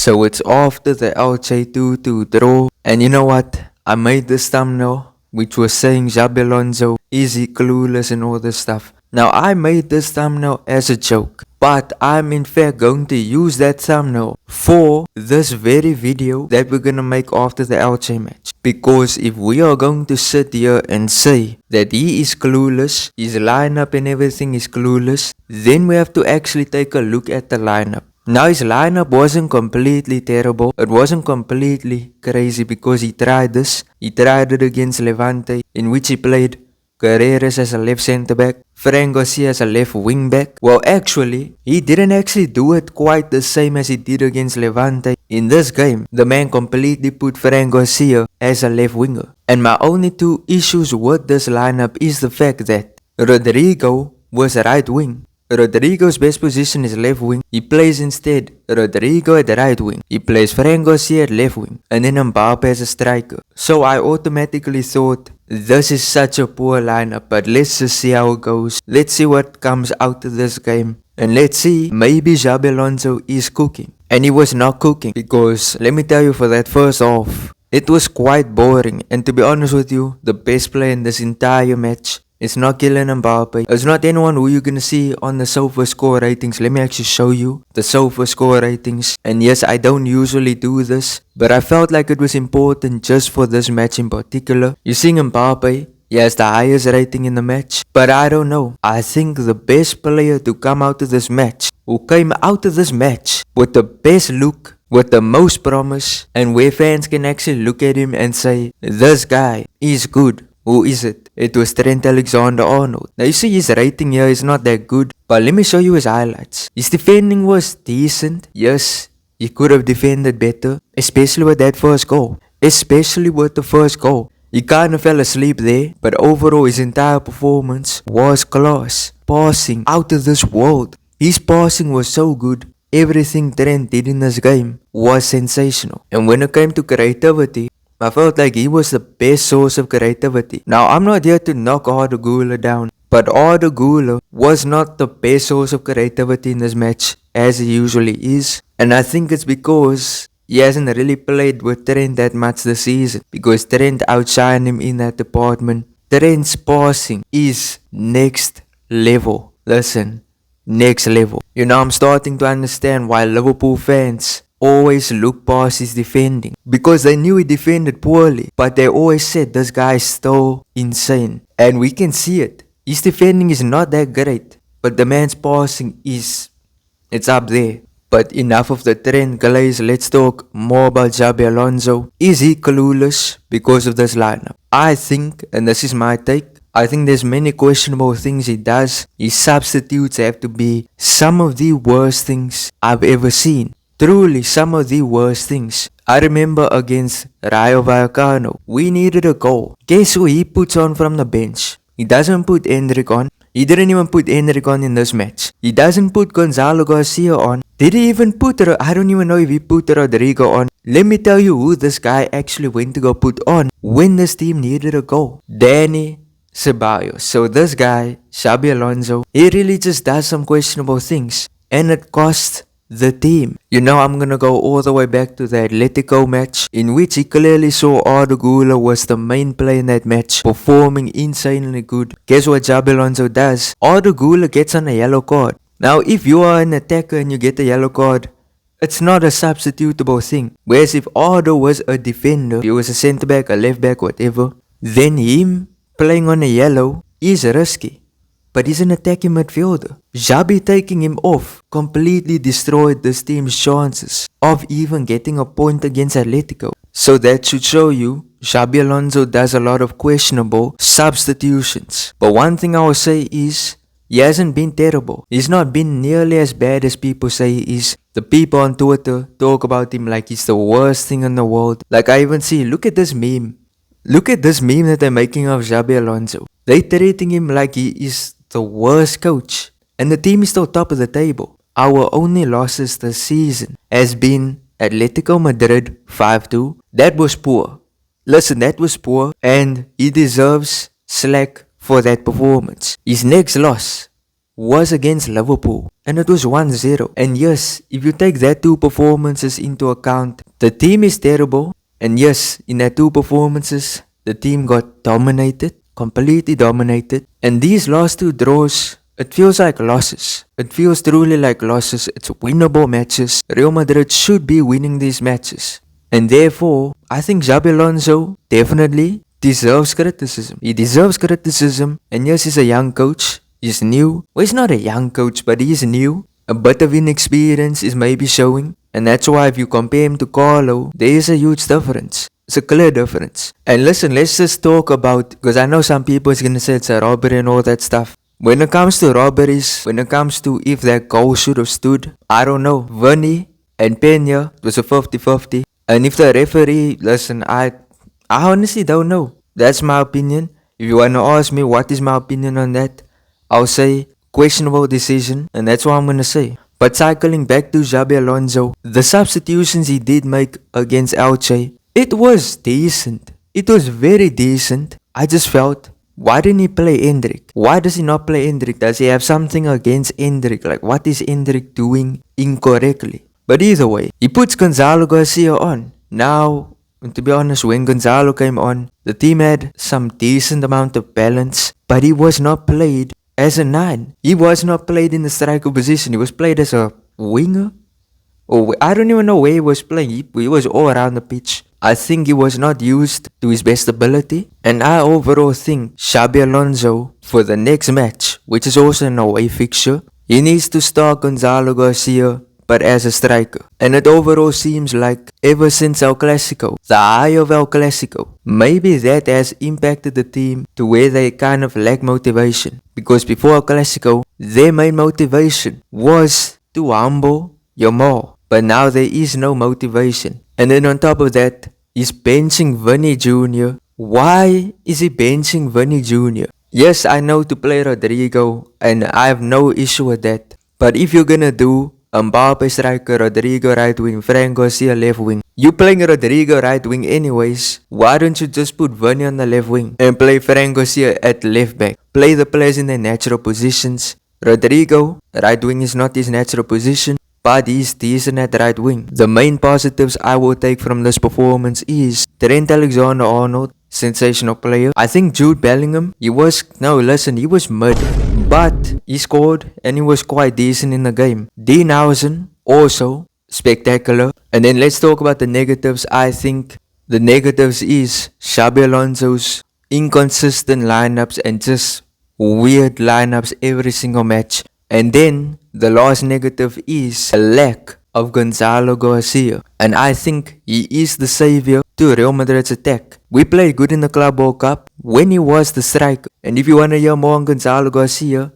So it's after the Elche 2-2 draw, and you know what? I made this thumbnail, which was saying Xabi Alonso, is he clueless and all this stuff. Now I made this thumbnail as a joke, but I'm in fact going to use that thumbnail for this very video that we're gonna make after the Elche match. Because if we are going to sit here and say that he is clueless, his lineup and everything is clueless, then we have to actually take a look at the lineup. Now his lineup wasn't completely terrible, it wasn't completely crazy because he tried this. He tried it against Levante, in which he played Guerreras as a left centre back, Fran Garcia as a left wing back. Well, actually, he didn't actually do it quite the same as he did against Levante. In this game, the man completely put Fran Garcia as a left winger. And my only two issues with this lineup is the fact that Rodrigo was a right wing. Rodrigo's best position is left wing. He plays instead Rodrigo at the right wing. He plays Fran Garcia at left wing. And then Mbappe as a striker. So I automatically thought, this is such a poor lineup, but let's just see how it goes. Let's see what comes out of this game. And let's see, maybe Xabi Alonso is cooking. And he was not cooking, because let me tell you, for that first half, it was quite boring. And to be honest with you, the best player in this entire match, it's not Kylian Mbappe. It's not anyone who you're gonna see on the Sofa score ratings. Let me actually show you the Sofa score ratings. And yes, I don't usually do this, but I felt like it was important just for this match in particular. You're seeing Mbappe, he has the highest rating in the match. But I don't know. I think the best player to come out of this match, who came out of this match with the best look, with the most promise, and where fans can actually look at him and say, this guy is good. Who is it? It was Trent Alexander-Arnold. Now you see his rating here is not that good, but let me show you his highlights. His defending was decent. Yes, he could have defended better, especially with that first goal. Especially with the first goal. He kind of fell asleep there, but overall his entire performance was class. Passing out of this world. His passing was so good. Everything Trent did in this game was sensational. And when it came to creativity, I felt like he was the best source of creativity. Now, I'm not here to knock Arda Güler down, but Arda Güler was not the best source of creativity in this match, as he usually is. And I think it's because he hasn't really played with Trent that much this season, because Trent outshined him in that department. Trent's passing is next level. Listen, next level. You know, I'm starting to understand why Liverpool fans always look past his defending, because they knew he defended poorly, but they always said this guy is still insane. And we can see it. His defending is not that great, but the man's passing it's up there. But enough of the Trent glaze, let's talk more about Xabi Alonso. Is he clueless because of this lineup? I think, and this is my take, I think there's many questionable things he does. His substitutes have to be some of the worst things I've ever seen. Truly some of the worst things. I remember against Rayo Vallecano, we needed a goal. Guess who he puts on from the bench? He doesn't put Endrick on. He didn't even put Endrick on in this match. He doesn't put Gonzalo Garcia on. Did he even put I don't even know if he put Rodrigo on. Let me tell you who this guy actually went to go put on when this team needed a goal. Dani Ceballos. So this guy, Xabi Alonso, he really just does some questionable things. And it costs the team. You know, I'm gonna go all the way back to the Atletico match, in which he clearly saw Arda Güler was the main player in that match, performing insanely good. Guess what Xabi Alonso does? Arda Güler gets on a yellow card. Now, if you are an attacker and you get a yellow card, it's not a substitutable thing. Whereas if Arda was a defender, if he was a centre back, a left back, whatever, then him playing on a yellow is risky. But he's an attacking midfielder. Xabi taking him off completely destroyed this team's chances of even getting a point against Atletico. So that should show you Xabi Alonso does a lot of questionable substitutions. But one thing I will say is, he hasn't been terrible. He's not been nearly as bad as people say he is. The people on Twitter talk about him like he's the worst thing in the world. Like I even see, look at this meme. Look at this meme that they're making of Xabi Alonso. They're treating him like he is the worst coach, and the team is still top of the table. Our only losses this season has been Atletico Madrid 5-2. That was poor. Listen, that was poor, and he deserves slack for that performance. His next loss was against Liverpool, and it was 1-0. And yes, if you take that two performances into account, the team is terrible. And yes, in that two performances, the team got dominated, completely dominated. And these last two draws, it feels like losses. It feels truly like losses. It's winnable matches. Real Madrid should be winning these matches. And therefore, I think Xabi Alonso definitely deserves criticism. He deserves criticism. And yes, he's a young coach. He's new. Well, he's not a young coach, but he's new. A bit of inexperience is maybe showing. And that's why if you compare him to Carlo, there is a huge difference. It's a clear difference. And listen, let's just talk about, because I know some people is going to say it's a robbery and all that stuff. When it comes to robberies, when it comes to if that goal should have stood, I don't know. Vinny and Peña, it was a 50-50. And if the referee, listen, I honestly don't know. That's my opinion. If you want to ask me what is my opinion on that, I'll say questionable decision, and that's what I'm going to say. But cycling back to Xabi Alonso, the substitutions he did make against Elche, it was decent. It was very decent. I just felt, why didn't he play Endrick? Why does he not play Endrick? Does he have something against Endrick? Like, what is Endrick doing incorrectly? But either way, he puts Gonzalo Garcia on. Now, to be honest, when Gonzalo came on, the team had some decent amount of balance, but he was not played as a 9. He was not played in the striker position. He was played as a winger. Or I don't even know where he was playing. He was all around the pitch. I think he was not used to his best ability. And I overall think Xabi Alonso, for the next match, which is also an away fixture, he needs to start Gonzalo Garcia, but as a striker. And it overall seems like ever since El Clasico, the high of El Clasico, maybe that has impacted the team to where they kind of lack motivation. Because before El Clasico, their main motivation was to humble Yamal. But now there is no motivation. And then on top of that, he's benching Vinny Jr. Why is he benching Vinny Jr.? Yes, I know to play Rodrigo, and I have no issue with that. But if you're gonna do Mbappe striker, Rodrigo right wing, Fran Garcia left wing, you playing Rodrigo right wing anyways, why don't you just put Vinny on the left wing and play Fran Garcia at left back? Play the players in their natural positions. Rodrigo, right wing is not his natural position, but he's decent at right wing. The main positives I will take from this performance is Trent Alexander-Arnold, sensational player. I think Jude Bellingham, he was mid, but he scored and he was quite decent in the game. Dean Housen, also spectacular. And then let's talk about the negatives. I think the negatives is Xabi Alonso's inconsistent lineups and just weird lineups every single match. And then the last negative is a lack of Gonzalo Garcia. And I think he is the savior to Real Madrid's attack. We played good in the Club World Cup when he was the striker. And if you want to hear more on Gonzalo Garcia,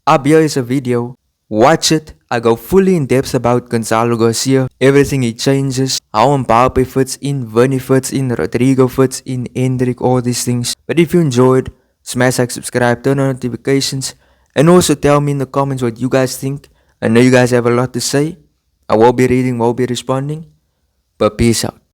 up here is a video. Watch it. I go fully in depth about Gonzalo Garcia, everything he changes, how Mbappe fits in, Vinny fits in, Rodrigo fits in, Endrick, all these things. But if you enjoyed, smash like, subscribe, turn on notifications, and also tell me in the comments what you guys think. I know you guys have a lot to say. I will be reading, will be responding. But peace out.